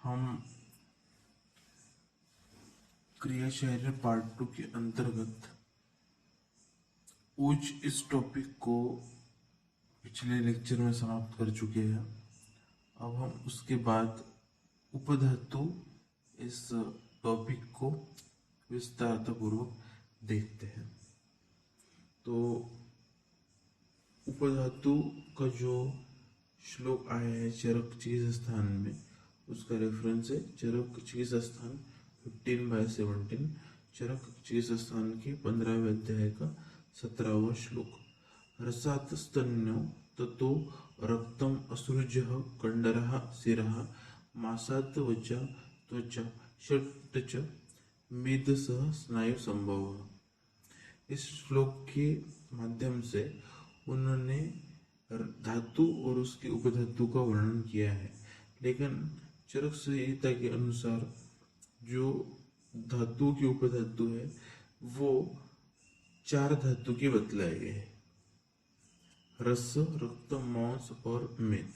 हम क्रिया शरीर पार्ट 2 के अंतर्गत ऊंच इस टॉपिक को पिछले लेक्चर में समाप्त कर चुके हैं। अब हम उसके बाद उपधातु इस टॉपिक को विस्तारपूर्वक देखते हैं। तो उपधातु का जो श्लोक आया है चरक चीज स्थान में, उसका रेफरेंस है चरक चीज स्थान 15/17, चरक चीज स्थान के 15वें अध्याय का 17वां श्लोक। रसात स्तन्यो ततो रक्तम असृजः कंडरः शिरः मासात वचा त्वचा षट्च मेदसः स्नायु संभव। इस श्लोक के माध्यम से उन्होंने धातु और उसके उपधातु का वर्णन किया है, लेकिन चरक संहिता के अनुसार जो धातु की उपधातु है वो 4 धातु के बतलाए गए हैं: रस, रक्त, मांस और मेद।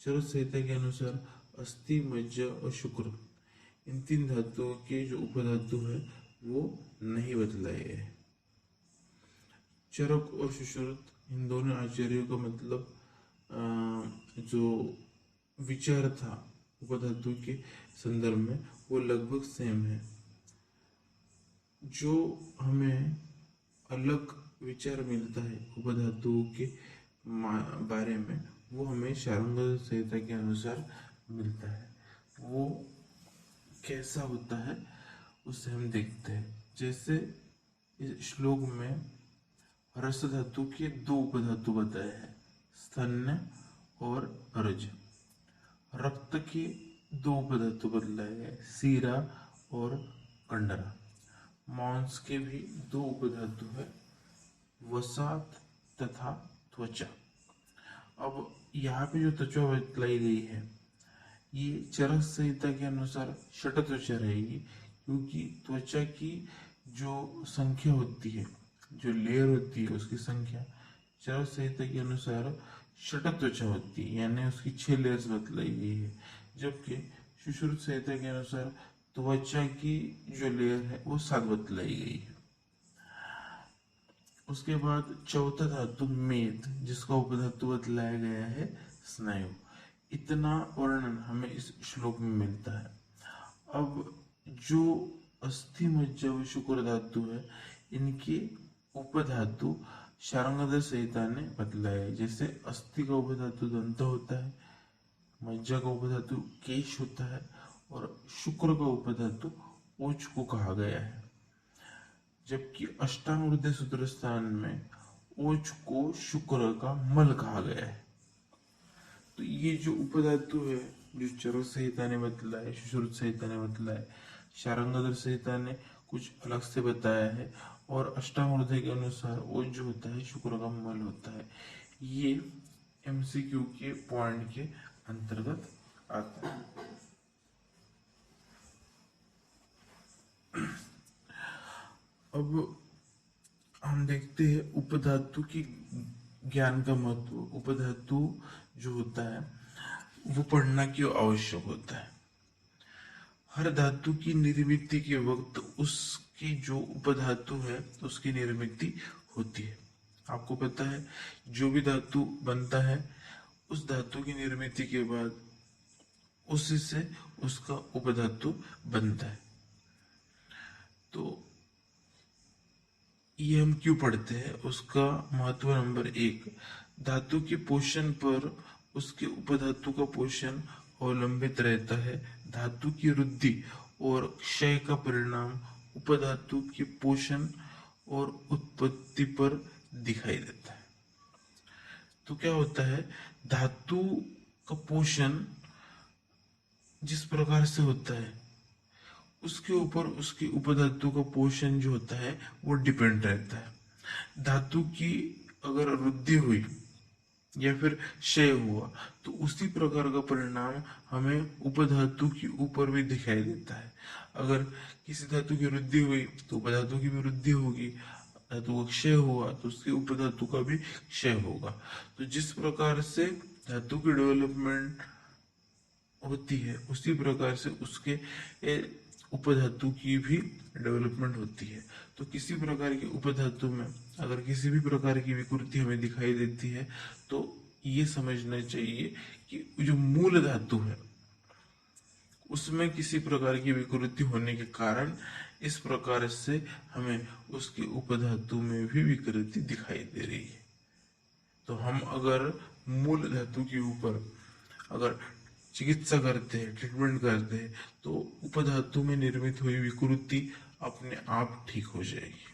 चरक संहिता के अनुसार अस्थि, मज्जा और शुक्र, इन 3 धातुओं के जो उपधातु है वो नहीं बतलाए गए। चरक और सुश्रुत, इन दोनों आचार्यों का मतलब जो विचार था उपधातु के संदर्भ में वो लगभग सेम है। जो हमें अलग विचार मिलता है उपधातुओं के बारे में वो हमें शार्ंग संहिता के अनुसार मिलता है। वो कैसा होता है उसे हम देखते हैं। जैसे इस श्लोक में रस धातु के 2 उपधातु बताए हैं, स्तन्य और रज। रक्त के 2 उपधातु बतलाए गए, सीरा और कंडरा। मांस के भी 2 उपधातु है, वसात तथा त्वचा। अब यहाँ पे जो त्वचा बतलाई गई है ये चरक संहिता के अनुसार षट त्वचा रहेगी, क्योंकि त्वचा की जो संख्या होती है, जो लेयर होती है उसकी संख्या चरक संहिता के अनुसार षट त्वचा होती है, यानी उसकी 6 लेयर्स बतलाई गई है। जबकि सुश्रुत संहिता के अनुसार त्वचा की जो लेयर है वो 7 बतलाई गई है। उसके बाद चौथा धातु मेद, जिसका उपधातु बतलाया गया है स्नायु। इतना वर्णन हमें इस श्लोक में मिलता है। अब जो अस्थि, मज्जा व शुक्र धातु है इनके उपधातु शार्ंग संहिता ने बतलाया है। जैसे अस्थि का उपधातु दंत होता है, मज्जा का उपधातु केश होता है और शुक्र का उपधातु ओज को कहा गया है। जबकि अष्टांग सूत्र स्थान में ओज को शुक्र का मल कहा गया है। तो ये जो उपधातु है जो चरक संहिता ने बतलाया, सुश्रुत संहिता ने बतलाया, शार्ंग संहिता ने कुछ अलग से बताया है, और अष्टांग के अनुसार ओज जो होता है शुक्र का मल होता है। ये एमसीक्यू के पॉइंट के अंतर्गत आता है। अब हम देखते हैं उपधातु की ज्ञान का महत्व। उपधातु जो होता है वो पढ़ना क्यों आवश्यक होता है। हर धातु की निर्मित के वक्त उसकी जो उपधातु है उसकी निर्मित होती है। आपको पता है जो भी धातु बनता है उस धातु की निर्मित के बाद उसी से उसका उपधातु बनता है। तो ये हम क्यों पढ़ते हैं, उसका महत्व नंबर 1, धातु के पोषण पर उसके उपधातु का पोषण अवलंबित रहता है। धातु की वृद्धि और क्षय का परिणाम उपधातु के पोषण और उत्पत्ति पर दिखाई देता है। तो क्या होता है, धातु का पोषण जिस प्रकार से होता है उसके ऊपर उसकी उपधातु का पोषण जो होता है वो डिपेंड रहता है। धातु की अगर वृद्धि हुई या फिर क्षय हुआ तो उसी प्रकार का परिणाम हमें उपधातु के ऊपर भी दिखाई देता है। अगर किसी धातु की वृद्धि हुई तो उपधातु की भी वृद्धि होगी, धातु का क्षय हुआ तो उसके उपधातु का भी क्षय होगा। तो जिस प्रकार से धातु की डेवलपमेंट होती है उसी प्रकार से उसके उपधातु की भी डेवलपमेंट होती है। तो किसी प्रकार की उपधातु में अगर किसी भी प्रकार की विकृति हमें दिखाई देती है तो ये समझना चाहिए कि जो मूल धातु है उसमें किसी प्रकार की विकृति होने के कारण इस प्रकार से हमें उसकी उपधातु में भी विकृति दिखाई दे रही है। तो हम अगर मूल धातु के ऊपर अगर चिकित्सा करते हैं, ट्रीटमेंट करते हैं, तो उपधातु में निर्मित हुई विकृति अपने आप ठीक हो जाएगी,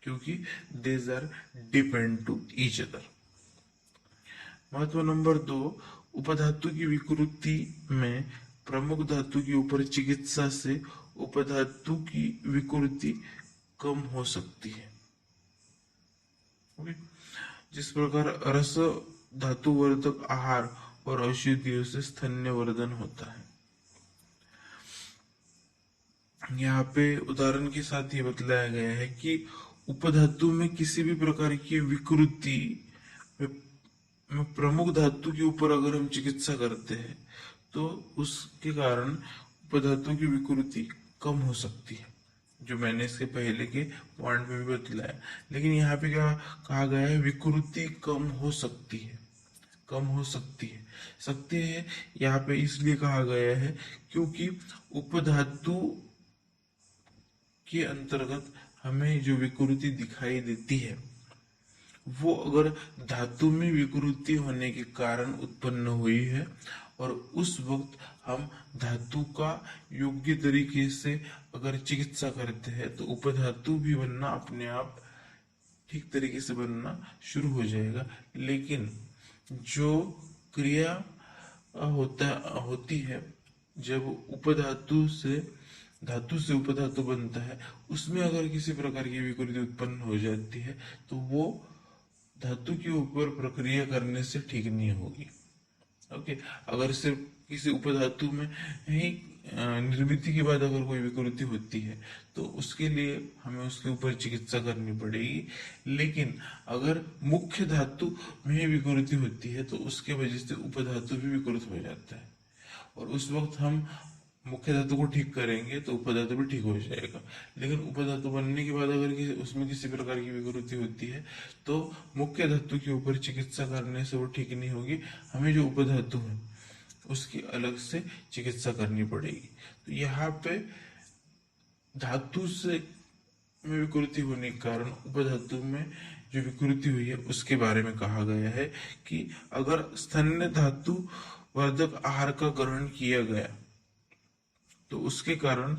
क्योंकि these are depend to each other. महत्व नंबर 2, उपधातु की विकृति में प्रमुख धातु के ऊपर चिकित्सा से उपधातु की विकृति कम हो सकती है। ओके, जिस प्रकार रस धातुवर्धक आहार और औषधियों से स्तन्यवर्धन होता है। यहाँ पे उदाहरण के साथ ये बतलाया गया है कि उपधातु में किसी भी प्रकार की विकृति में प्रमुख धातु के ऊपर अगर हम चिकित्सा करते हैं तो उसके कारण उपधातु की विकृति कम हो सकती है, जो मैंने इसके पहले के पॉइंट में भी बतलाया। लेकिन यहाँ पे क्या कहा गया है, विकृति कम हो सकती है, कम हो सकती है यहाँ पे इसलिए कहा गया है क्योंकि उपधातु के अंतर्गत हमें जो विकृति दिखाई देती है वो अगर धातु में विकृति होने के कारण उत्पन्न हुई है और उस वक्त हम धातु का योग्य तरीके से अगर चिकित्सा करते हैं तो उपधातु भी बनना अपने आप ठीक तरीके से बनना शुरू हो जाएगा। लेकिन जो क्रिया होती है जब धातु से उपधातु बनता है, उसमें अगर किसी प्रकार की विकृति उत्पन्न हो जाती है तो वो धातु के ऊपर प्रक्रिया करने से ठीक नहीं होगी। ओके, अगर सिर्फ किसी उपधातु में ही निर्मित के बाद अगर कोई विकृति होती है तो उसके लिए हमें उसके ऊपर चिकित्सा करनी पड़ेगी। लेकिन अगर मुख्य धातु में विकृति होती है तो उसके वजह से उपधातु भी विकृत हो जाता है और उस वक्त हम मुख्य धातु को ठीक करेंगे तो उपधातु भी ठीक हो जाएगा। लेकिन उपधातु बनने के बाद अगर उसमें किसी प्रकार की विकृति होती है तो मुख्य धातु के ऊपर चिकित्सा करने से वो ठीक नहीं होगी, हमें जो उपधातु है उसकी अलग से चिकित्सा करनी पड़ेगी। तो यहाँ पे धातु से में विकृति होने के कारण उपधातु में जो विकृति हुई है उसके बारे में कहा गया है कि अगर स्तन्य धातु वर्धक आहार का ग्रहण किया गया तो उसके कारण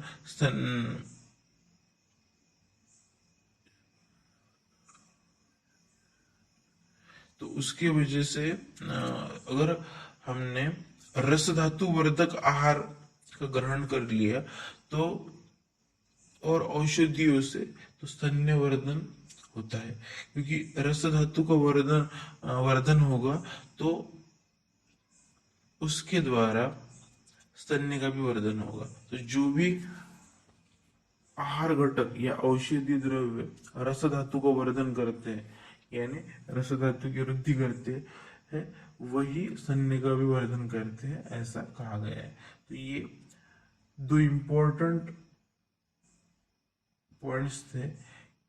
तो उसकी वजह से अगर हमने रस धातु वर्धक आहार का ग्रहण कर लिया तो और औषधियों से तो स्तन्यवर्धन होता है, क्योंकि रस धातु का वर्धन होगा तो उसके द्वारा स्तन्य का भी वर्धन होगा। तो जो भी आहार घटक या औषधि द्रव्य रस धातु का वर्धन करते हैं यानी रस धातु की वृद्धि करते हैं वही स्तन्य का भी वर्धन करते हैं, ऐसा कहा गया है। तो ये दो इम्पोर्टेंट पॉइंट्स थे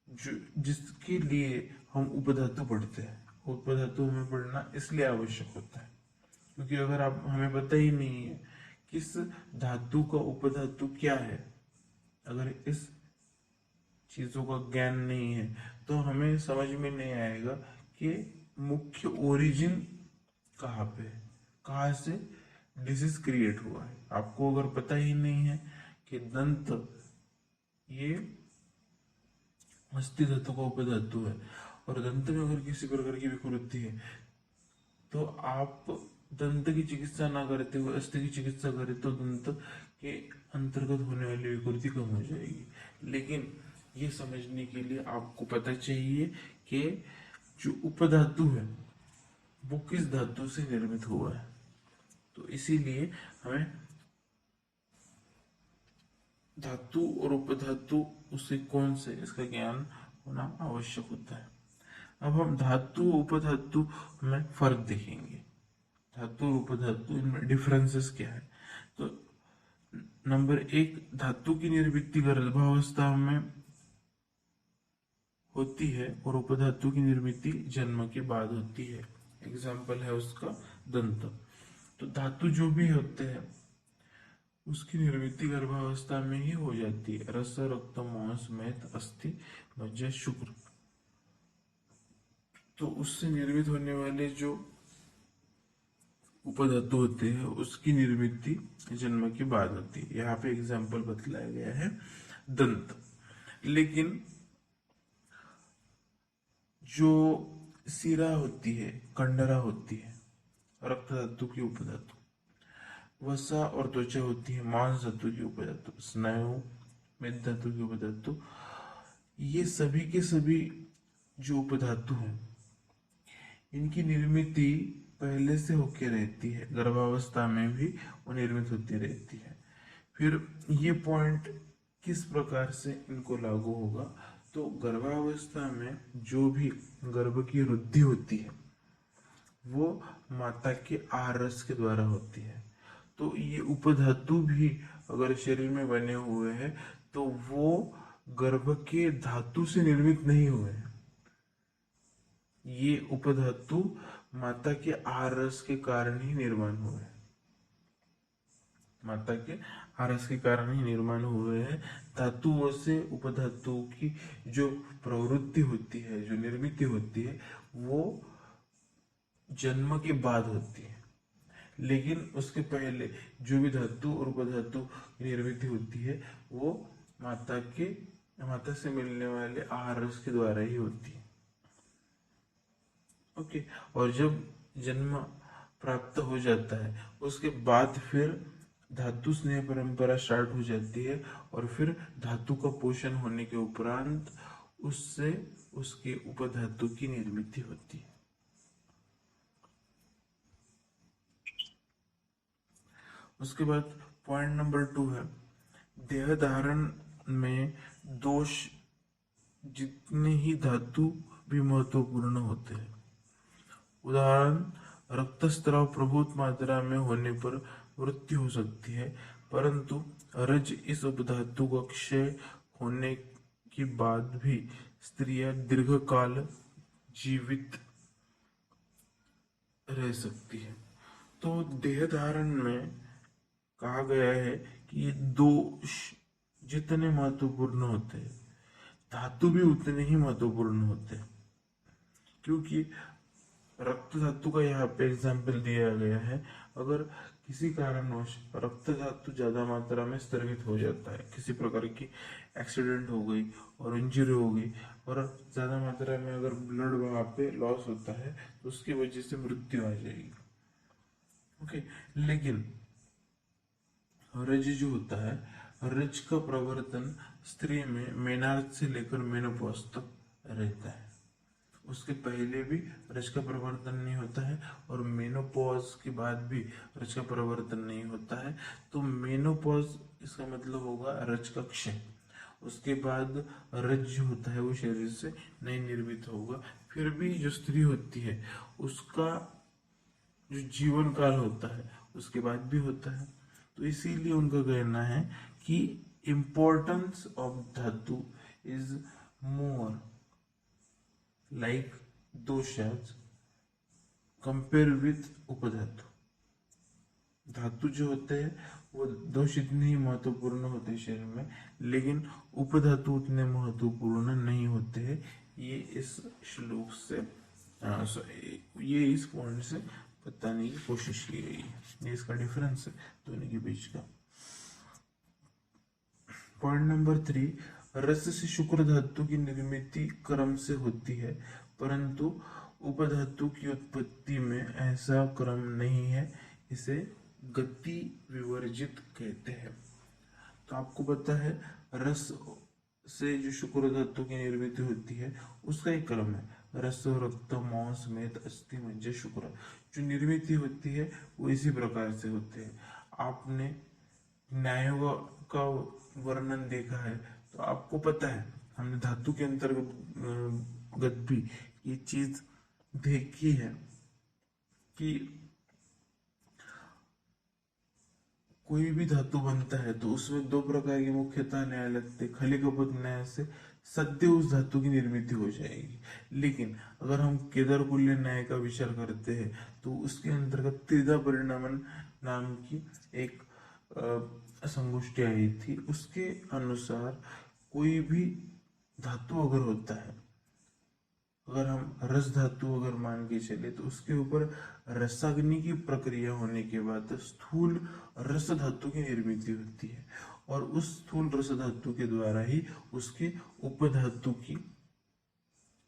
जो जिसके लिए हम उपधातु पढ़ते हैं। उपधातु हमें पढ़ना इसलिए आवश्यक होता है क्योंकि अगर आप हमें पता ही नहीं है किस धातु का उपधातु क्या है, अगर इस चीजों का ज्ञान नहीं है तो हमें समझ में नहीं आएगा कि मुख्य ओरिजिन कहाँ पे है, कहाँ से डिसीज क्रिएट हुआ है। आपको अगर पता ही नहीं है कि दंत ये अस्थि धातु का उपधातु है और दंत में अगर किसी प्रकार की विकृति है तो आप दंत की चिकित्सा ना करते हुए अस्थि की चिकित्सा करें तो दंत के अंतर्गत होने वाली विकृति कम हो जाएगी। लेकिन ये समझने के लिए आपको पता चाहिए कि जो उपधातु है वो किस धातु से निर्मित हुआ है। तो इसीलिए हमें धातु और उपधातु उससे कौन से इसका ज्ञान होना आवश्यक होता है। अब हम धातु उपधातु में फर्क देखेंगे। धातु और उपधातु इनमें डिफरेंसेस क्या है। नंबर 1, धातु की निर्मिति गर्भावस्था में होती है और उपधातु की निर्मिति जन्म के बाद होती है। एग्जाम्पल है उसका दंत। तो धातु जो भी होते हैं उसकी निर्मिति गर्भावस्था में ही हो जाती है। रस, रक्त, मांस, मेद, अस्थि, मज्जा, शुक्र। तो उससे निर्मित होने वाले जो उपधातु होते हैं उसकी निर्मिति जन्म के बाद होती है। यहाँ पे एग्जाम्पल बतलाया गया है दंत। लेकिन जो सिरा होती है, कंडरा होती है, रक्त धातु की उपधातु, वसा और त्वचा होती है मांस धातु की उपधातु, स्नायु मेद धातु की उपधातु, ये सभी के सभी जो उपधातु हैं इनकी निर्मिति पहले से होके रहती है, गर्भावस्था में भी वो निर्मित होती रहती है। फिर ये पॉइंट किस प्रकार से इनको लागू होगा, तो गर्भावस्था में जो भी गर्भ की वृद्धि होती है वो माता के आहार रस के द्वारा होती है। तो ये उपधातु भी अगर शरीर में बने हुए हैं तो वो गर्भ के धातु से निर्मित नहीं हुए हैं। ये उपधातु माता के आहार रस के कारण ही निर्माण हुए हैं। माता के आरस के कारण ही निर्माण हुए हैं। धातुओं से उपधातुओं की जो प्रवृत्ति होती है, जो निर्मित होती है, वो जन्म के बाद होती है। लेकिन उसके पहले जो भी धातु और उपधातु की निर्मित होती है वो माता से मिलने वाले आहार रस के द्वारा ही होती है। ओके। और जब जन्म प्राप्त हो जाता है उसके बाद फिर धातु स्नेह परंपरा स्टार्ट हो जाती है और फिर धातु का पोषण होने के उपरांत उससे उसके उपधातु की निर्मित होती है। उसके बाद पॉइंट नंबर 2 है देह धारण में दोष जितने ही धातु भी महत्वपूर्ण होते हैं। उदाहरण, रक्तस्राव प्रभुत मात्रा में होने पर मृत्यु हो सकती है, परंतु रज इस उपधातु का क्षय होने के बाद भी स्त्रियां दीर्घकाल जीवित रह सकती है। तो देह धारण में कहा गया है कि ये दोष जितने महत्वपूर्ण होते हैं धातु भी उतने ही महत्वपूर्ण होते हैं। क्योंकि रक्त धातु का यहाँ पे एग्जाम्पल दिया गया है, अगर किसी कारणवश रक्त धातु ज्यादा मात्रा में स्थगित हो जाता है, किसी प्रकार की एक्सीडेंट हो गई और इंजरी हो गई और ज्यादा मात्रा में अगर ब्लड वहां पे लॉस होता है तो उसकी वजह से मृत्यु आ जाएगी। ओके। लेकिन रज जो होता है, रज का प्रवर्तन स्त्री में मेनार्थ से लेकर मेनोपॉज तक रहता है। उसके पहले भी रज का प्रवर्तन नहीं होता है और मेनोपॉज के बाद भी रज का प्रवर्तन नहीं होता है। तो मेनोपॉज इसका मतलब होगा रज का क्षय। उसके बाद रज जो होता है वो शरीर से नहीं निर्मित होगा। फिर भी जो स्त्री होती है उसका जो जीवन काल होता है उसके बाद भी होता है। तो इसीलिए उनका कहना है कि importance of dhatu is more like doshas compare with upadhatu. धातु जो होते हैं वो दोष इतने ही महत्वपूर्ण होते हैं शरीर में, लेकिन उपधातु उतने महत्वपूर्ण नहीं होते हैं। ये इस श्लोक से ये इस पॉइंट से बताने की कोशिश की गई है। ये इसका डिफरेंस है दोनों के बीच का। पॉइंट नंबर 3, रस से शुक्र धातु की निर्मित क्रम से होती है, परंतु उपधातु की उत्पत्ति में ऐसा क्रम नहीं है। इसे गति विवर्जित कहते हैं। तो आपको पता है रस से जो शुक्र धातु की निर्मित होती है उसका एक क्रम है, रस, रक्त, मांस, मेद, अस्थि, मज्जा, शुक्र। जो निर्मित होती है वो इसी प्रकार से होते हैं। आपने न्यायों का वर्णन देखा है तो आपको पता है, हमने धातु के अंतर्गत भी ये चीज देखी है कि कोई भी धातु बनता है तो उसमें दो प्रकार के मुख्यतः न्याय लगते। खलीकपत न्याय से सद्य उस धातु की निर्मित हो जाएगी। लेकिन अगर हम केदारकुल्य न्याय का विचार करते हैं तो उसके अंतर्गत त्रिधा परिणामन नाम की एक संगोष्ठी आई थी। उसके अनुसार कोई भी धातु अगर होता है, अगर हम रस धातु अगर मान के चले तो उसके ऊपर रसाग्नि की प्रक्रिया होने के बाद स्थूल रस धातु की निर्मित होती है और उस स्थूल रस धातु के द्वारा ही उसके उपधातु की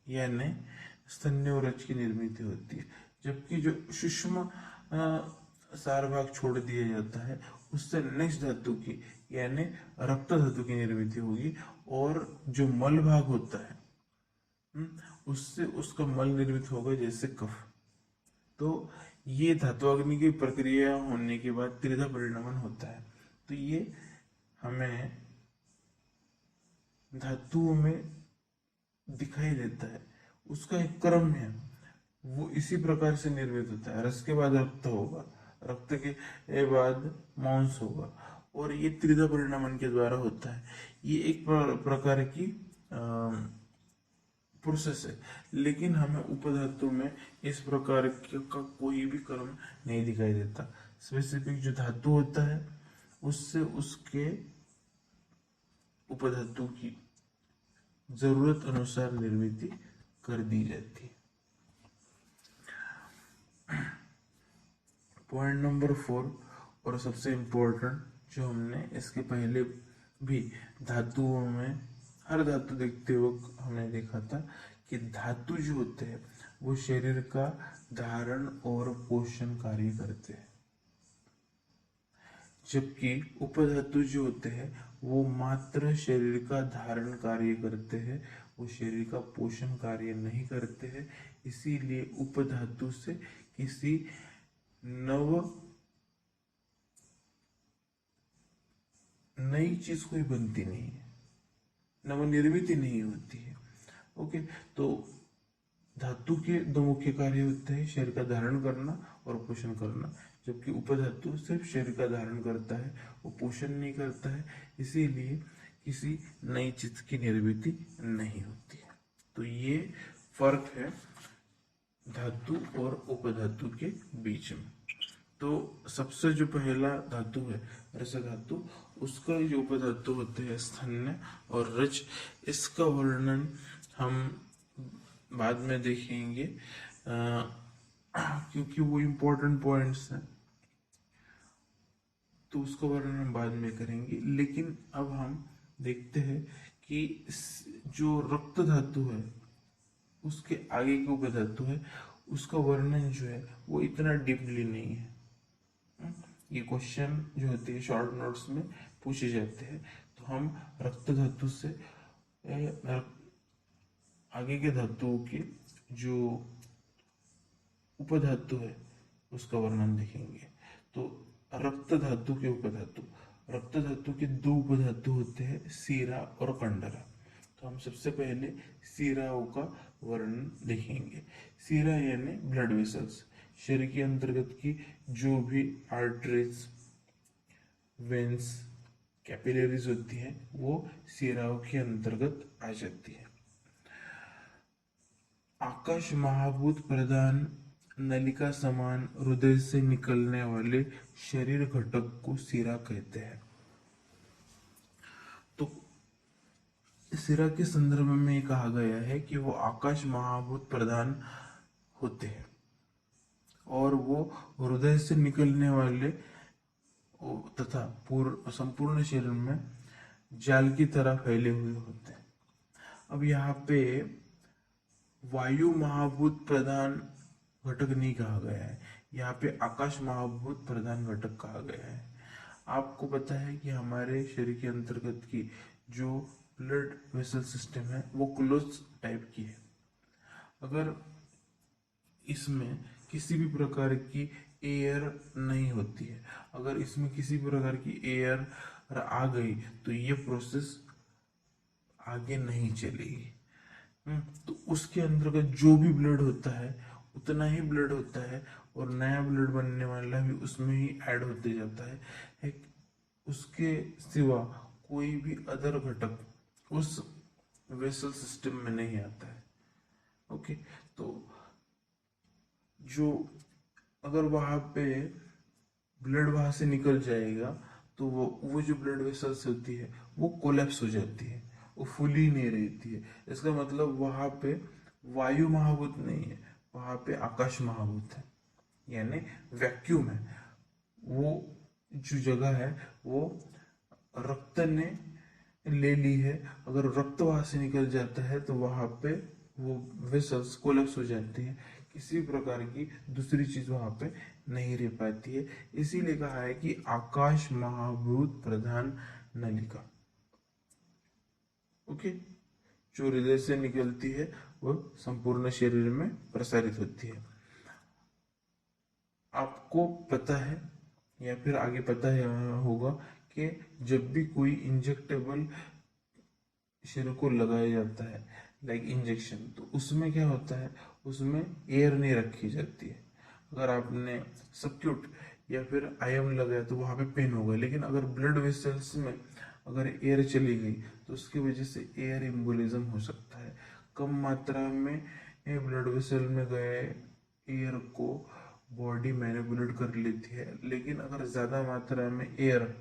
यानी स्तन्यरज की निर्मित होती है। जबकि जो सूक्ष्म सार भाग छोड़ दिया जाता है उससे नेक्स्ट धातु की यानी रक्त धातु की निर्मित होगी और जो मल भाग होता है उससे उसका मल निर्मित होगा जैसे कफ। तो ये धातुअग्नि की प्रक्रिया होने के बाद त्रिधा परिणामन होता है। तो ये हमें धातुओं में दिखाई देता है, उसका एक क्रम है, वो इसी प्रकार से निर्मित होता है। रस के बाद रक्त होगा, रक्त के बाद मांस होगा और ये त्रिधा परिणामन के द्वारा होता है। ये एक प्रकार की प्रोसेस है। लेकिन हमें उपधातु में इस प्रकार का कोई भी क्रम नहीं दिखाई देता। स्पेसिफिक जो धातु होता है उससे उसके उपधातु की जरूरत अनुसार निर्मित कर दी जाती है। पॉइंट नंबर 4 और सबसे इम्पोर्टेंट जो हमने इसके पहले भी धातुओं में हर धातु देखते वक्त हमने देखा था कि धातु जो होते हैं वो शरीर का धारण और पोषण कार्य करते हैं, जबकि उपधातु जो होते हैं वो मात्र शरीर का धारण कार्य करते हैं, वो शरीर का पोषण कार्य नहीं करते हैं। इसीलिए उपधातु से किसी नई चीज कोई बनती नहीं है, नवनिर्मित नहीं होती है। ओके, तो धातु के दो मुख्य कार्य होते हैं, शरीर का धारण करना और पोषण करना, जबकि उपधातु सिर्फ शरीर का धारण करता है, वो पोषण नहीं करता है। इसीलिए किसी नई चीज की निर्मित नहीं होती है। तो ये फर्क है धातु और उपधातु के बीच में। तो सबसे जो पहला धातु है रस धातु, उसका जो उपधातु होते हैं स्तन्य और रज, इसका वर्णन हम बाद में देखेंगे क्योंकि वो इम्पोर्टेंट पॉइंट्स हैं, तो उसका वर्णन हम बाद में करेंगे। लेकिन अब हम देखते हैं कि जो रक्त धातु है उसके आगे के उपधातु है, उसका वर्णन जो है वो इतना डीपली नहीं है। ये क्वेश्चन जो होते हैं शॉर्ट नोट्स में पूछे जाते हैं, तो हम रक्त धातु से आगे के धातुओं के जो उपधातु है उसका वर्णन देखेंगे। तो रक्त धातु के उपधातु, रक्त धातु के दो उपधातु होते हैं सीरा और कंडरा। तो हम सबसे पहले सीराओं का वर्णन देखेंगे। सीरा यानी ब्लड वेसल्स, शरीर के अंतर्गत की जो भी आर्टरीज, वेन्स, कैपिलरीज होती है वो सीराओं के अंतर्गत आ जाती है। आकाश महाभूत प्रधान नलिका समान हृदय से निकलने वाले शरीर घटक को सिरा कहते हैं। तो सिरा के संदर्भ में कहा गया है कि वो आकाश महाभूत प्रधान होते हैं और वो हृदय से निकलने वाले तथा संपूर्ण शरीर में जाल की तरह फैले हुए होते हैं। अब यहाँ पे वायु महाभूत प्रधान घटक नहीं कहा गया है, यहाँ पे आकाश महाभूत प्रधान घटक कहा गया है। आपको पता है कि हमारे शरीर के अंतर्गत की जो ब्लड वेसल सिस्टम है वो क्लोज टाइप की है। अगर इसमें किसी भी प्रकार की एयर नहीं होती है, अगर इसमें किसी प्रकार की एयर आ गई तो ये प्रोसेस आगे नहीं चलेगी। तो उसके अंतर्गत जो भी ब्लड होता है उतना ही ब्लड होता है और नया ब्लड बनने वाला भी उसमें ही ऐड होते जाता है। उसके सिवा कोई भी अदर घटक उस वेसल सिस्टम में नहीं आता है। ओके, तो जो अगर वहां पे ब्लड वहां से निकल जाएगा तो वो जो ब्लड वेसल्स होती है वो कोलैप्स हो जाती है, वो फुली नहीं रहती है। इसका मतलब वहां पे वायु महाभूत नहीं है, वहां पे आकाश महाभूत है, यानी वैक्यूम है। वो जो जगह है वो रक्त ने ले ली है। अगर रक्त वहां से निकल जाता है तो वहां पे वो वेसल्स कोलैप्स हो जाती है, किसी प्रकार की दूसरी चीज वहां पे नहीं रह पाती है। इसीलिए कहा है कि आकाश महाभूत प्रधान नलिका। ओके, जो हृदय से निकलती है वो संपूर्ण शरीर में प्रसारित होती है। आपको पता है या फिर आगे पता है होगा कि जब भी कोई इंजेक्टेबल शरीर को लगाया जाता है, लाइक इंजेक्शन, तो उसमें क्या होता है, उसमें एयर नहीं रखी जाती है। अगर आपने सबक्यूट या फिर आईएम लगाया तो वहां पे पेन होगा, लेकिन अगर ब्लड वेसल्स में अगर एयर चली गई तो उसकी वजह से एयर एम्बोलिज्म हो सकता है। कम मात्रा में ब्लड वेसल में गए एयर को बॉडी मैनिपुलेट कर लेती है, लेकिन अगर ज्यादा मात्रा में एयर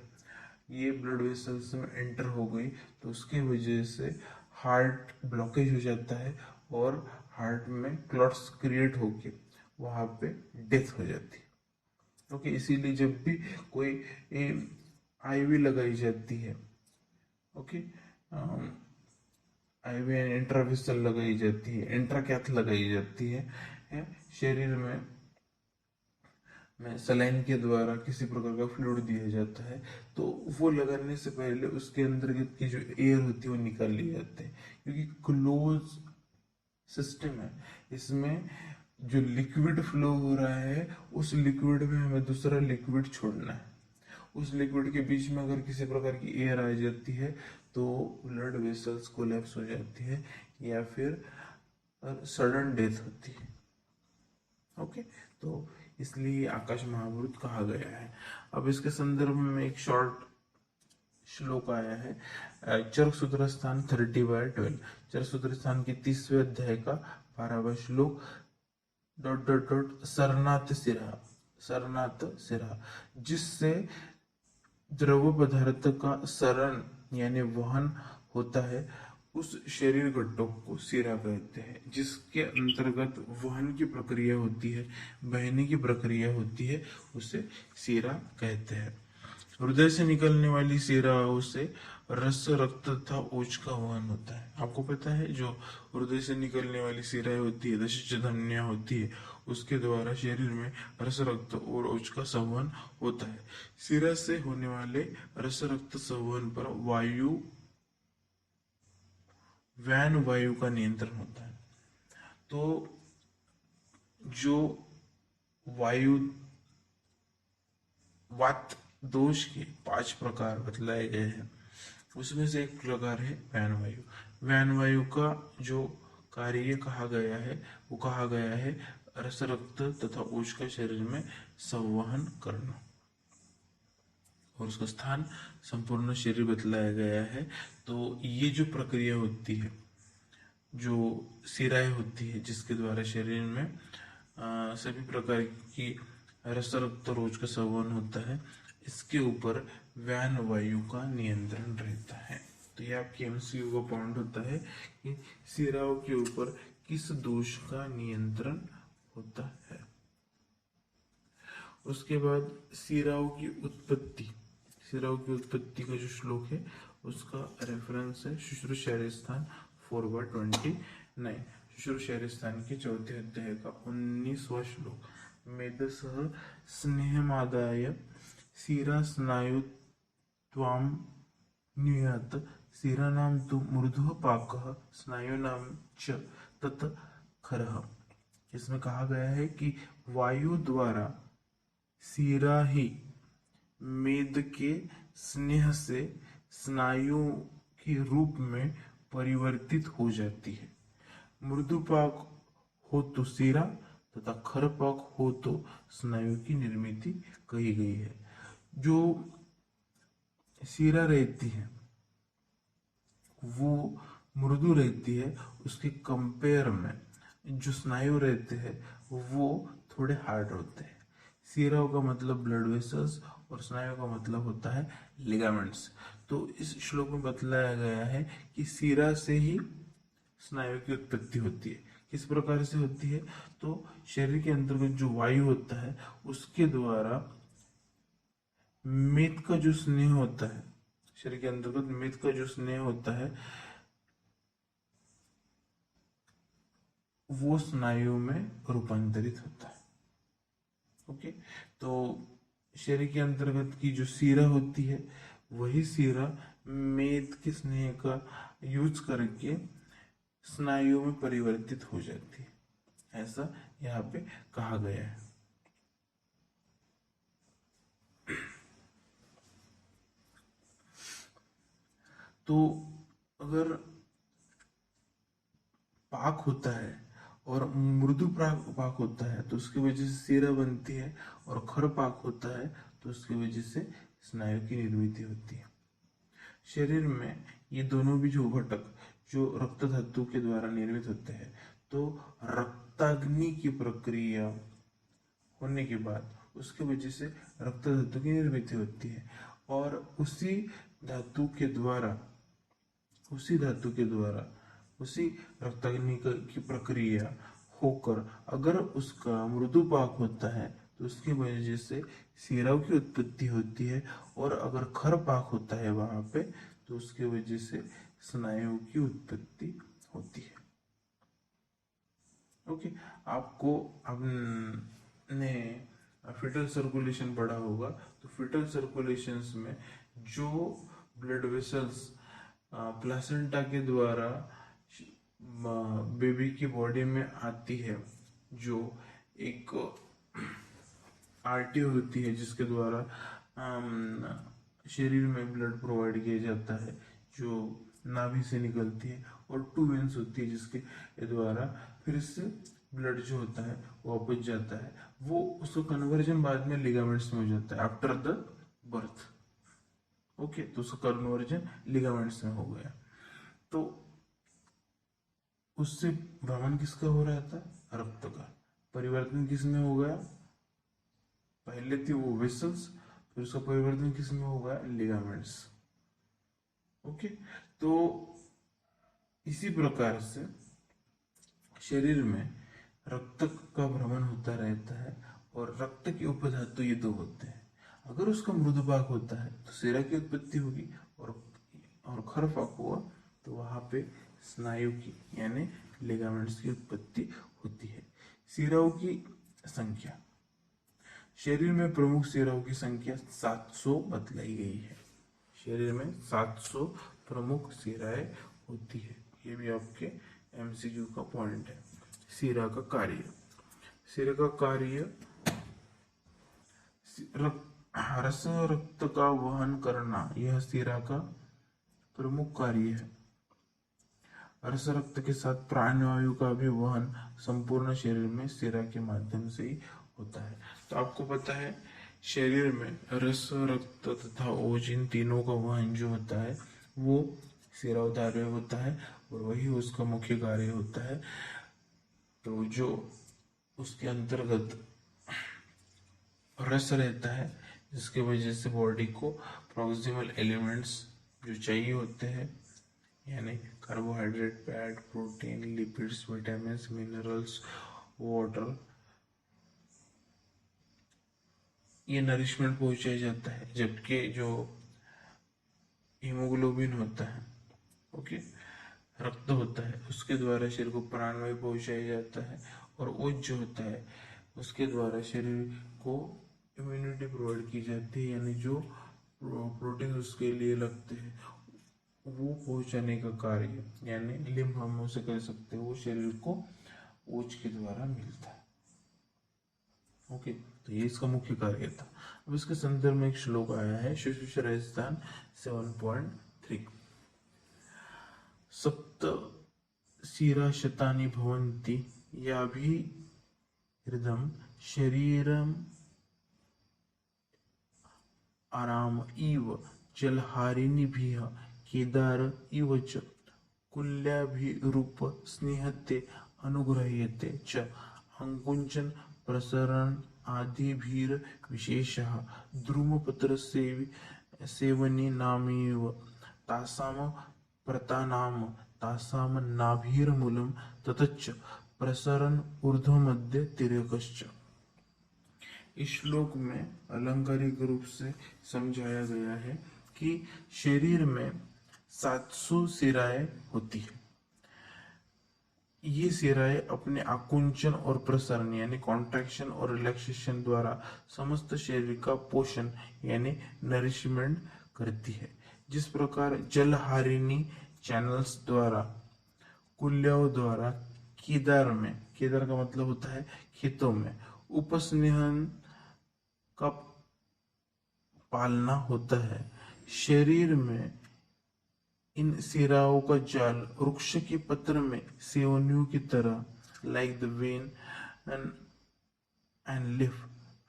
ये ब्लड वेसल्स में एंटर हो गई तो उसकी वजह से हार्ट ब्लॉकेज हो जाता है और हार्ट में क्लॉट्स क्रिएट होके वहां पे डेथ हो जाती है। ओके, इसीलिए जब भी कोई आईवी लगाई जाती है, ओके, आईवी एंड इंट्रावेसल लगाई जाती है, इंट्राकैथ लगाई जाती है शरीर में सलाइन के द्वारा किसी प्रकार का फ्लूइड दिया जाता है, तो वो लगाने से पहले उसके अंदर की जो एयर होती है वो निकाल ली जाती है, क्योंकि क्लोज सिस्टम है। इसमें जो लिक्विड फ्लो हो रहा है उस लिक्विड में हमें दूसरा लिक्विड छोड़ना है। उस लिक्विड के बीच में अगर किसी प्रकार की एयर आ जाती है तो ब्लड वेसल्स कोलैप्स हो जाती है या फिर सडन डेथ होती है। ओके, तो इसलिए आकाश महाभूत कहा गया है। अब इसके संदर्भ में एक शॉर्ट श्लोक आया है, चरक सूत्र स्थान 30/12, चरक सूत्र स्थान के 30वें अध्याय का 12वां श्लोक, डॉट डॉट डॉट सरनाथ सिरा, सरनाथ सिरा, जिससे द्रव पदार्थ का सरण यानी वहन होता है, उस शरीर घटक को सिरा कहते हैं। जिसके अंतर्गत वहन की प्रक्रिया होती है, बहने की प्रक्रिया होती है, उसे सिरा कहते हैं। हृदय से निकलने वाली सिराओं से रस, रक्त तथा ओज का वहन होता है। आपको पता है जो हृदय से निकलने वाली सिराएं होती है, दशज धमनियां होती है, उसके द्वारा शरीर में रस, रक्त और ओज का संवहन होता है। सिरा से होने वाले रस रक्त संवहन पर वैन वायु का नियंत्रण होता है। तो जो वायु वात दोष के 5 प्रकार बतलाए गए हैं, उसमें से एक प्रकार है वैन वायु। वैन वायु का जो कार्य कहा गया है वो कहा गया है रस, रक्त तथा ओज का शरीर में संवहन करना, और उसका स्थान संपूर्ण शरीर बतलाया गया है। तो ये जो प्रक्रिया होती है, जो सिराएं होती है, जिसके द्वारा शरीर में सभी प्रकार की रस, रक्त और ओज का संवहन होता है, इसके ऊपर वैन वायु का नियंत्रण रहता है। तो ये आपकी एमसीक्यू का पॉइंट होता है कि सिराओं के ऊपर किस दोष का नियंत्रण होता है। उसके बाद सिराओं की उत्पत्ति, सिराओं की उत्पत्ति का जो श्लोक है उसका रेफरेंस है शुश्रूषा स्थान 4/29, शुश्रूषा स्थान के 4थे अध्याय का 19वां श्लोक, मेदसह स्नेहमादाय सिरा स्नायु त्वाम न्यूयात सिरानाम तु मृदुः पाकः स्नायुनाम च तत् खरः। इसमें कहा गया है कि वायु द्वारा सिरा ही मेद के स्नेह से स्नायुओं के रूप में परिवर्तित हो जाती है। मृदुपाक हो तो सिरा तथा खरपाक हो तो स्नायु की निर्मिति कही गई है। जो शिरा रहती है वो मृदु रहती है, उसके कंपेयर में जो स्नायु रहते हैं वो थोड़े हार्ड होते हैं। सिराओं का मतलब ब्लड वेसल्स और स्नायु का मतलब होता है लिगामेंट्स। तो इस श्लोक में बतलाया गया है कि सिरा से ही स्नायु की उत्पत्ति होती है। किस प्रकार से होती है? तो शरीर के अंतर्गत जो वायु होता है उसके द्वारा मेद का जो स्नेह होता है, शरीर के अंतर्गत मेद का जो स्नेह होता है वो स्नायु में रूपांतरित होता है। ओके, तो शरीर के अंतर्गत की जो सीरा होती है वही सीरा मेद के स्नेह का यूज करके स्नायु में परिवर्तित हो जाती है, ऐसा यहाँ पे कहा गया है। तो अगर पाक होता है और मृदु पाक होता है तो उसकी वजह से सीरा बनती है, और खर पाक होता है तो उसकी वजह से स्नायु की निर्मित होती है। शरीर में ये दोनों भी जो घटक जो रक्त धातु के द्वारा निर्मित होते हैं, तो रक्ताग्नि की प्रक्रिया होने के बाद उसके वजह से रक्त धातु की निर्मित होती है, और धातु के द्वारा उसी धातु के द्वारा उसी रक्ताग्नि की प्रक्रिया होकर अगर उसका मृदुपाक होता है तो उसकी वजह से सीराव की उत्पत्ति होती है, और अगर खर पाक होता है वहां पे तो उसकी वजह से स्नायु की उत्पत्ति होती है। ओके, आपको आपने फिटल सर्कुलेशन पढ़ा होगा, तो फिटल सर्कुलेशंस में जो ब्लड वेसल्स प्लासेंटा के द्वारा बेबी की बॉडी में आती है, जो एक आरटी होती है जिसके द्वारा शरीर में ब्लड प्रोवाइड किया जाता है, जो नाभि से निकलती है, और 2 वेन्स होती है जिसके द्वारा फिर से ब्लड जो होता है वापस जाता है, वो उसका कन्वर्जन बाद में लिगामेंट्स में हो जाता है आफ्टर द बर्थ। ओके, तो उसका कन्वर्जन लिगामेंट्स में हो गया। तो उससे भ्रमण किसका हो रहा था? रक्त का। परिवर्तन किस में हो गया? पहले थी वो वेसल्स, फिर उसका परिवर्तन किस में हो गया? लिगामेंट्स। ओके, तो इसी प्रकार से शरीर में रक्त का भ्रमण होता रहता है, और रक्त के उपधातु ये 2 होते हैं। अगर उसका मृदुपाक होता है तो सिरा की उत्पत्ति होगी, और खरपाक हुआ तो वहां पे स्नायु की यानी लिगामेंट्स की उत्पत्ति होती है। सिराओं की संख्या, शरीर में प्रमुख सिराओं की संख्या 700 बतलाई गई है। शरीर में 700 प्रमुख सिराएं होती है। ये भी आपके एमसीक्यू का पॉइंट है। सिरा का कार्य, सिरा का कार्य रस रक्त का वहन करना, यह सिरा का प्रमुख कार्य है। रस रक्त के साथ प्राणवायु का भी वहन संपूर्ण शरीर में सिरा के माध्यम से ही होता है। तो आपको पता है शरीर में रस रक्त तथा ओज इन तीनों का वहन जो होता है वो सिराधार्य होता है, और वही उसका मुख्य कार्य होता है। तो जो उसके अंतर्गत रस रहता है जिसके वजह से बॉडी को प्रोक्सिमल एलिमेंट्स जो चाहिए होते हैं, यानी carbohydrate, fat, protein, lipids, vitamin, minerals, water, ये नरिशमेंट पहुंचाया जाता है। जबकि जो हीमोग्लोबिन होता है, ओके, रक्त होता है, उसके द्वारा शरीर को प्राणवायु पहुंचाया जाता है, और ओज जो होता है उसके द्वारा शरीर को इम्यूनिटी प्रोवाइड की जाती है, यानी जो प्रोटीन उसके लिए लगते हैं वो पहुंचाने का कार्य, यानी लिम्फ हम उसे कह सकते हैं, वो शरीर को ओज के द्वारा मिलता है। ओके, तो ये इसका मुख्य कार्य था। अब इसके संदर्भ में एक श्लोक आया है, शिशु राजस्थान 7.3। सप्त शिरा शतानि भवन्ति याभि हृदम शरीरम आराम इव जलहारिणीभिः केदार इव च कुल्याभिरूप स्निह्यते अनुगृह्यते च अंकुञ्चन प्रसरण आदिभिर्विशेषः द्रुमपत्र सेवने नामेव तासाम प्रतानाम तासाम नाभिर्मूलम ततच्च प्रसरण ऊर्ध्वमध्य तिर्यकश्च। इस श्लोक में अलंकारिक रूप से समझाया गया है कि शरीर में 700 सिराएं होती है। ये सिराएं अपने आकुंचन और प्रसरण यानी कॉन्ट्रैक्शन और रिलैक्सेशन द्वारा समस्त शरीर का पोषण यानी नरिशमेंट करती है। जिस प्रकार जलहारिणी चैनल्स द्वारा कुल्यों द्वारा केदार का मतलब होता है खेतों में उपस्नेहन का पालना होता है, शरीर में इन सिराओं का जाल वृक्ष के पत्र में सेवनियों की तरह like the when and leaf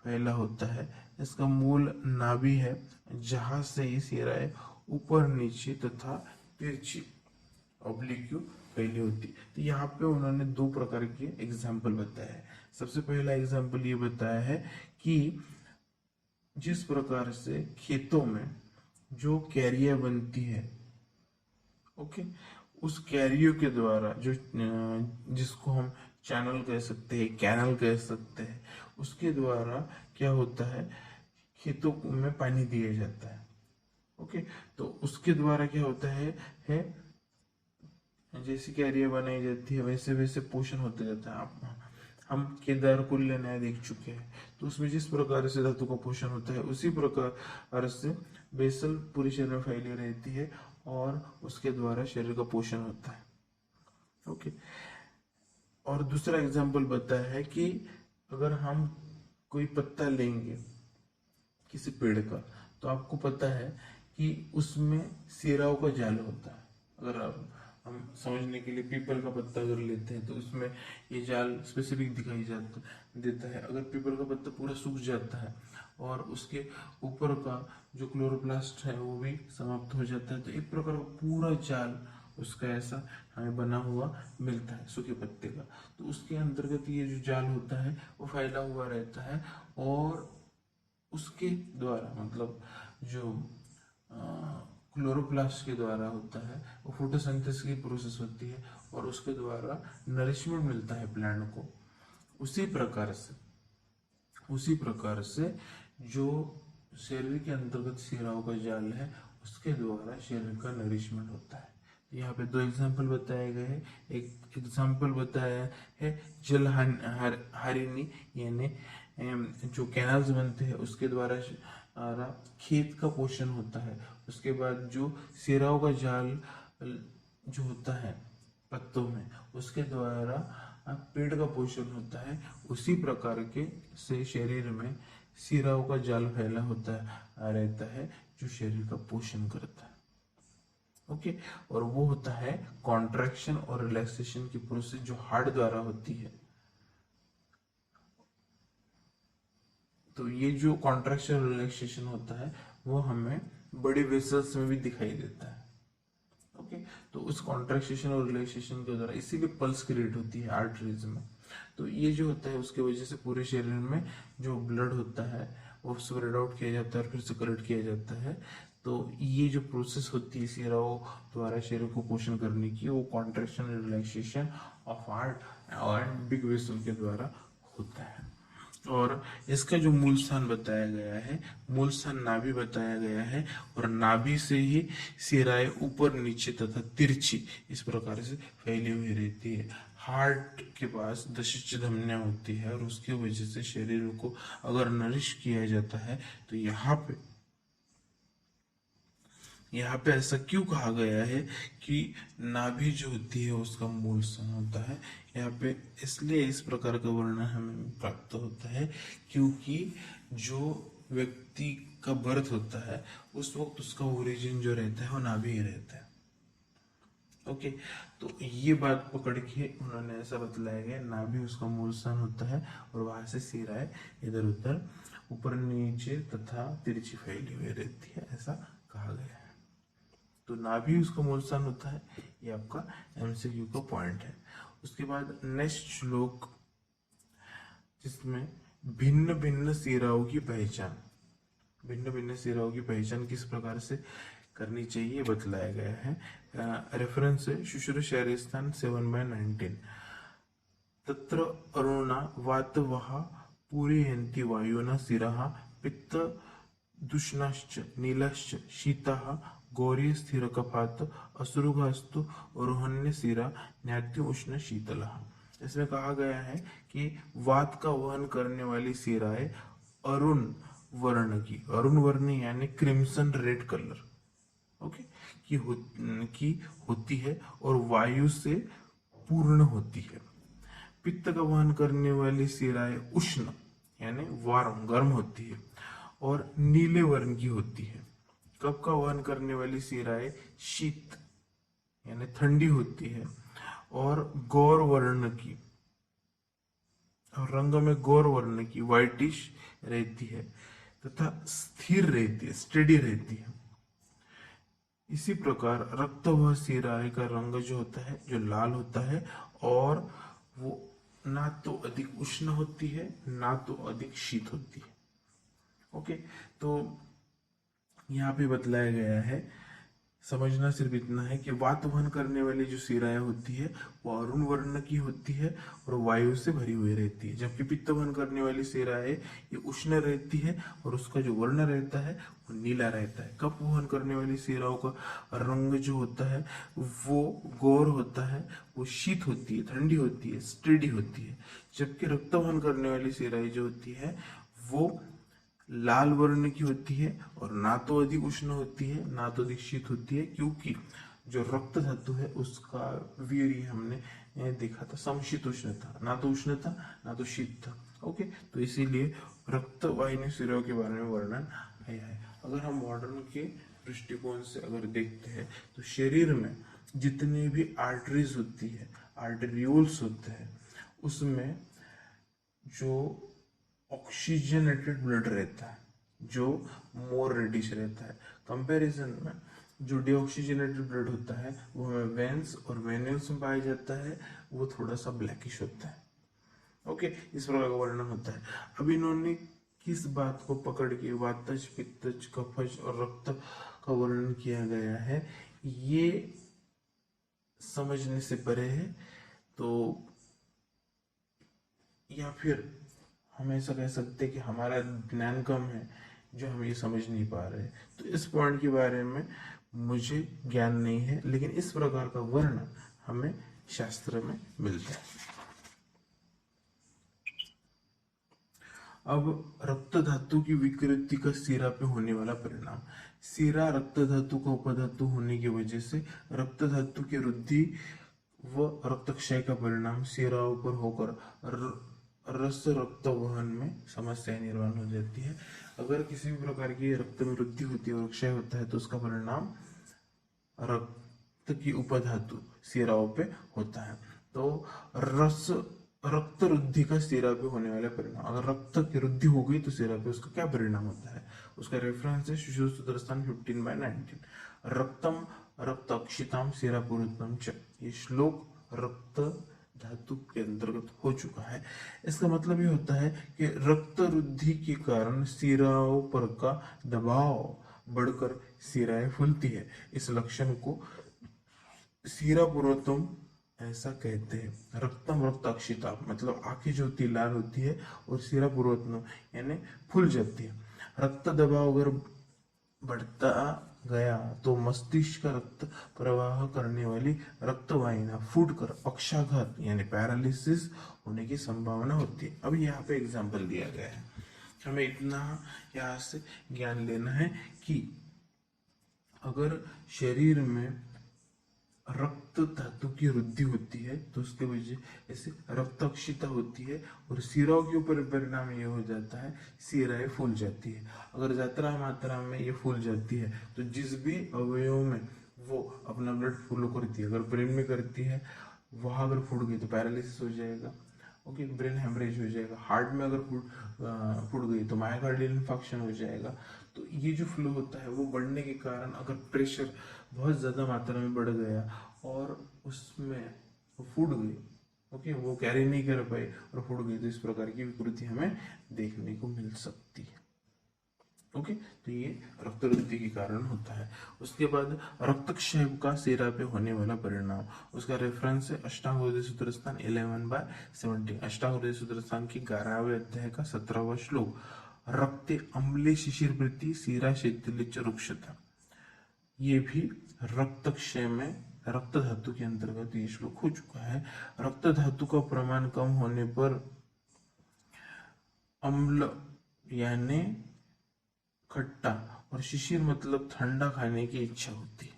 फैला होता है। इसका मूल नाभि है जहां से ये सिराएं ऊपर नीचे तथा तिरछी ऑब्लिक्यू फैली होती। तो यहाँ पे उन्होंने दो प्रकार के एग्जाम्पल बताया है। सबसे पहला एग्जाम्पल ये बताया है कि जिस प्रकार से खेतों में जो कैरिया बनती है, ओके, उस कैरियो के द्वारा जो जिसको हम चैनल कह सकते हैं, कैनल कह सकते हैं, उसके द्वारा क्या होता है, खेतों में पानी दिया जाता है। ओके, तो उसके द्वारा क्या होता है जैसी कैरियर बनाई जाती है वैसे वैसे पोषण होते जाता है। आप हम केदार कुल्य न्याय देख चुके हैं, तो उसमें जिस प्रकार से धातु का पोषण होता है उसी प्रकार से बेसल पूरे शरीर में फैली रहती है और उसके द्वारा शरीर का पोषण होता है। ओके, और दूसरा एग्जाम्पल बताया है कि अगर हम कोई पत्ता लेंगे किसी पेड़ का, तो आपको पता है कि उसमें सिराओं का जाल होता है। अगर हम समझने के लिए पीपल का पत्ता अगर लेते हैं तो उसमें ये जाल स्पेसिफिक दिखाई देता है। अगर पीपल का पत्ता पूरा सूख जाता है और उसके ऊपर का जो क्लोरोप्लास्ट है वो भी समाप्त हो जाता है, तो एक प्रकार का पूरा जाल उसका ऐसा हमें बना हुआ मिलता है सूखे पत्ते का। तो उसके अंतर्गत ये जो जाल होता है वो फैला हुआ रहता है और उसके द्वारा मतलब जो क्लोरोप्लास्ट के द्वारा होता है वो फोटोसिंथेसिस की प्रोसेस होती है और उसके द्वारा नरिशमेंट मिलता है प्लांट को। उसी प्रकार से जो शरीर के अंतर्गत सिराओं का जाल है उसके द्वारा शरीर का नरिशमेंट होता है। यहाँ पे दो एग्जाम्पल बताए गए हैं। एक एग्जाम्पल बताया है जलहारिणी यानी जो कैनाल्स बनते हैं उसके द्वारा खेत का पोषण होता है। उसके बाद जो सिराओं का जाल जो होता है पत्तों में उसके द्वारा पेड़ का पोषण होता है। उसी प्रकार के से शरीर में सिराओं का जाल फैला होता रहता है जो शरीर का पोषण करता है। ओके, और वो होता है कॉन्ट्रैक्शन और रिलैक्सेशन की प्रोसेस जो हार्ट द्वारा होती है। तो ये जो कॉन्ट्रैक्शन और रिलैक्सेशन होता है वो हमें बड़े वेसल्स में भी दिखाई देता है। ओके, तो उस कॉन्ट्रैक्शन और रिलैक्सेशन के द्वारा इसीलिए पल्स क्रिएट होती है आर्टरीज में। तो ये जो होता है उसके वजह से पूरे शरीर में जो ब्लड होता है वो स्प्रेड आउट किया जाता है और फिर से कलेक्ट किया जाता है। तो ये जो प्रोसेस होती है सिराओं द्वारा शरीर को पोषण करने की वो कॉन्ट्रैक्शन और रिलैक्सेशन ऑफ हार्ट और बिग वेसल के द्वारा होता है। और इसका जो मूल स्थान बताया गया है, मूल स्थान नाभि बताया गया है और नाभि से ही सिराएं ऊपर नीचे तथा तिरछी इस प्रकार से फैली हुई रहती है। हार्ट के पास दशच धमनियां होती है और उसकी वजह से शरीर को अगर नरिश किया जाता है तो यहाँ पे ऐसा क्यों कहा गया है कि नाभि जो होती है उसका मूल स्थान होता है। यहाँ पे इसलिए इस प्रकार का वर्णन हमें प्राप्त होता है क्योंकि जो व्यक्ति का बर्थ होता है उस वक्त उसका ओरिजिन जो रहता है वो नाभि ही रहता है। ओके, तो ये बात पकड़ के उन्होंने ऐसा बतलाया गया नाभि उसका मूल स्थान होता है और वहां से सिराएं इधर उधर ऊपर नीचे तथा तिरछी फैली हुई रहती है, ऐसा कहा गया। तो ना भी उसका मूल स्थान होता है। ये आपका एमसीक्यू का पॉइंट है। उसके बाद नेक्स्ट श्लोक, जिसमें भिन्न भिन्न सिराओं की पहचान, भिन्न भिन्न सिराओं की पहचान किस प्रकार से करनी चाहिए बतलाया गया है। रेफरेंस है शुश्रूषा स्थान 7/19। तत्र अरुणा वातवः पूरयन्ति वायुना शिरः पित्त दुष्णाश्च नीलाश्च शीतः गौरी स्थिर कपात असुरुगास्तु रोहन्य सिरा न्यात्य उष्ण शीतलः। इसमें कहा गया है कि वात का वहन करने वाली सिराएं अरुण वर्ण की, अरुण वर्ण यानी क्रिम्सन रेड कलर, ओके, की होती है और वायु से पूर्ण होती है। पित्त का वहन करने वाली सिराएं उष्ण यानी वार्म, गर्म होती है और नीले वर्ण की होती है। कफ का वहन करने वाली सिराएं शीत यानी ठंडी होती है और गौर वर्ण की, और रंग में गौर वर्ण की व्हाइटिश रहती है तथा स्थिर रहती है, स्टेडी रहती है। इसी प्रकार रक्त व सिराए का रंग जो होता है, जो लाल होता है, और वो ना तो अधिक उष्ण होती है ना तो अधिक शीत होती है। ओके, तो यहाँ पे बतलाया गया है, समझना सिर्फ इतना है कि वात वहन करने वाली जो सिराएं होती है वो अरुण वर्ण की होती है और वायु से भरी हुई रहती है, जबकि पित्त वहन करने वाली सिराएं ये उष्ण रहती है और उसका जो वर्ण रहता है वो नीला रहता है। कफ वहन करने वाली सिराओं का रंग जो होता है वो गौर होता है, वो शीत होती है, ठंडी होती है, स्टेडी होती है, जबकि रक्त वहन करने वाली सिराएं जो होती है वो लाल वर्ण की होती है और ना तो अधिक उष्ण होती है ना तो अधिक शीत होती है, क्योंकि जो रक्त धातु है उसका वीर्य हमने देखा था समशीतोष्ण था, ना तो उष्ण था ना तो शीत था। ओके, तो इसीलिए रक्त वाहिनी सिराओं के बारे में वर्णन आया है। अगर हम मॉडर्न के दृष्टिकोण से अगर देखते हैं तो शरीर में जितनी भी आर्टरीज होती है, आर्टेरियोल्स होते हैं, उसमें जो ऑक्सीजनेटेड ब्लड रहता है, जो मोर रेडिश रहता है, कंपैरिजन में जो डीऑक्सीजनेटेड ब्लड होता है वो हमें वेन्स और वेन्यूल्स में पाया जाता है, वो थोड़ा सा ब्लैकिश होता है। ओके, इस प्रकार का वर्णन होता है। अब इन्होंने किस बात को पकड़ के वातज, पित्तज, कफज और रक्त का वर्णन किया गया है, ये समझने से परे है। तो या फिर हम ऐसा कह सकते हैं कि हमारा ज्ञान कम है जो हम ये समझ नहीं पा रहे। तो इस पॉइंट के बारे में मुझे ज्ञान नहीं है, लेकिन इस प्रकार का वर्णन हमें शास्त्र में मिलता है। अब रक्त धातु की विकृति का सिरा पे होने वाला परिणाम। सिरा रक्त धातु का उपधातु होने की वजह से रक्त धातु की वृद्धि व रक्तक्षय का परिणाम सिराओं पर होकर रस रक्त वहन में समस्या निर्माण हो जाती है। अगर किसी भी प्रकार की रक्त में वृद्धि होती है और क्षय होता है तो उसका परिणाम रक्त की उपधातु सिराओं पे होता है। तो रक्त वृद्धि का सिरा पे होने वाला परिणाम, अगर रक्त की वृद्धि हो गई तो सिरा पे उसका क्या परिणाम होता है, उसका रेफरेंस है शुश्रूषा स्थान 15/19। रक्तम रक्त अक्षिताम सिरा पूर्वतम च, ये श्लोक रक्त धातु के अंतर्गत हो चुका है। इसका मतलब ये होता है कि रक्त वृद्धि के कारण सिराओं पर का दबाव बढ़कर सिराएं फूलती है। इस लक्षण को सिरा पूर्वतम ऐसा कहते हैं। रक्तम रक्त अक्षिता मतलब आंखें जो होती लाल होती है और सिरा पूर्वतम यानी फूल जाती है। रक्त दबाव अगर बढ़ता गया तो मस्तिष्क का रक्त प्रवाह करने वाली रक्तवाहिनियां फूटकर पक्षाघात यानी पैरालिसिस होने की संभावना होती है। अब यहाँ पे एग्जाम्पल दिया गया है, हमें इतना यहाँ से ज्ञान लेना है कि अगर शरीर में रक्त धातु की वृद्धि होती है तो उसके वजह से रक्तक्षिता होती है और सिराओं के ऊपर परिणाम ये हो जाता है, सिराएं फूल जाती है। अगर ज्यादा मात्रा में ये फूल जाती है तो जिस भी अवयव में वो अपना ब्लड फ्लो करती है, अगर ब्रेन में करती है वहां अगर फूट गई तो पैरालिसिस हो जाएगा, ओके, ब्रेन हेमरेज हो जाएगा। हार्ट में अगर फूट गई तो मायोकार्डियल इन्फेक्शन हो जाएगा। तो ये जो फ्लो होता है वो बढ़ने के कारण अगर प्रेशर बहुत ज़्यादा मात्रा में बढ़ गया और उसमें वो फूट गई, ओके, वो कैरी नहीं कर पाई और फूट गई, तो इस प्रकार की विकृति हमें देखने को मिल सकती है। ओके, तो ये रक्त वृद्धि के कारण होता है। उसके बाद रक्तक्षय का सिरा पे होने वाला परिणाम, उसका रेफरेंस है अष्टांग हृदय सूत्र स्थान 11/17, अष्टांग हृदय सूत्र स्थान की 11वें अध्याय का 17वां श्लोक। रक्ते अम्ले शिशिरवृत्ति सिरा शैथिल्य रुक्षता, ये भी रक्त क्षय में रक्त धातु के अंतर्गत ये श्लोक हो चुका है। रक्त धातु का प्रमाण कम होने पर अम्ल यानी खट्टा और शिशिर मतलब ठंडा खाने की इच्छा होती है।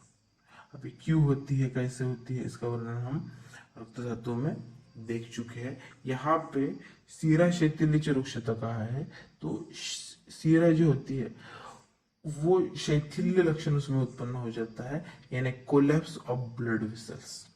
अभी क्यों होती है, कैसे होती है, इसका वर्णन हम रक्त धातु में देख चुके हैं। यहाँ पे सीरा शैथिल्य रुक्षता कहा है, तो सीरा जो होती है वो शैथिल्य लक्षण उसमें उत्पन्न हो जाता है, यानी collapse of blood vessels,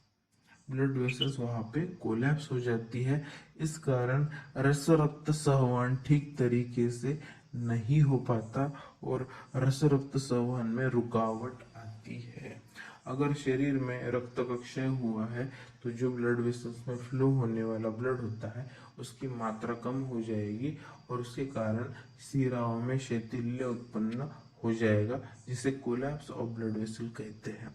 blood vessels वहां पे कोलैप्स हो जाती है। इस कारण रस रक्त संवहन ठीक तरीके से नहीं हो पाता और रस रक्त संवहन में रुकावट आती है। अगर शरीर में रक्त का क्षय हुआ है तो जो ब्लड वेसल्स में फ्लो होने वाला ब्लड होता है उसकी मात्रा कम हो जाएगी और उसके कारण शिराओं में शैथिल्य उत्पन्न हो जाएगा, जिसे कोलैप्स ऑफ ब्लड वेसल कहते हैं।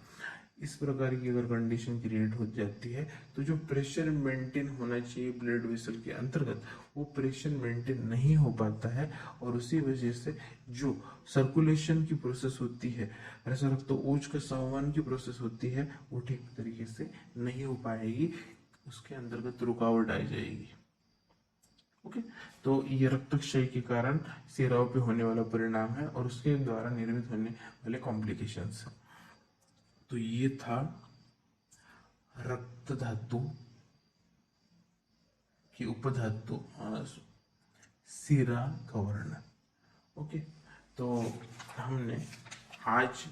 इस प्रकार की अगर कंडीशन क्रिएट हो जाती है तो जो प्रेशर मेंटेन होना चाहिए ब्लड वेसल के अंतर्गत वो प्रेशर मेंटेन नहीं हो पाता है और उसी वजह से जो सर्कुलेशन की प्रोसेस होती है, रस रक्त ऊर्ज का संवहन की प्रोसेस होती है, वो ठीक तरीके से नहीं हो पाएगी, उसके अंतर्गत रुकावट आ जाएगी। ओके, तो ये रक्तक्षय के कारण सिराओं पे होने वाला परिणाम है और उसके द्वारा निर्मित होने वाले कॉम्प्लिकेशंस है। तो ये था रक्त धातु की उपधातु सिरा का वर्णन। ओके, तो हमने आज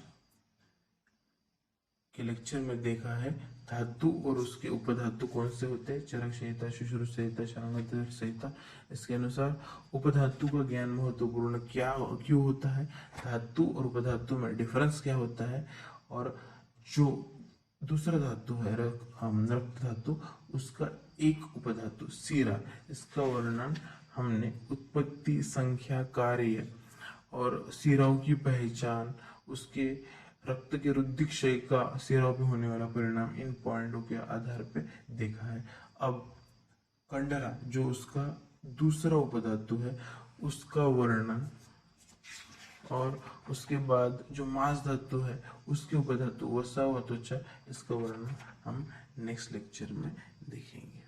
के लेक्चर में देखा है धातु और उसके उपधातु कौन से होते हैं, चरक संहिता, सुश्रुत संहिता, शार्ंगधर संहिता। इसके अनुसार उपधातु का ज्ञान महत्वपूर्ण क्या क्यों होता है, धातु और उपधातु में डिफरेंस क्या होता है, और जो दूसरा धातु है रक्त धातु, उसका एक उपधातु सीरा, इसका वर्णन हमने उत्पत्ति, संख्या, कार्य और सिराओं की पहचान, उसके रक्त के रुधिक्षय का सिराओं पे होने वाला परिणाम, इन पॉइंटों के आधार पे देखा है। अब कंडरा जो उसका दूसरा उपधातु है उसका वर्णन और उसके बाद जो मांस धातु है उसके उपधातु वसा व त्वचा, इसका वर्णन हम नेक्स्ट लेक्चर में देखेंगे।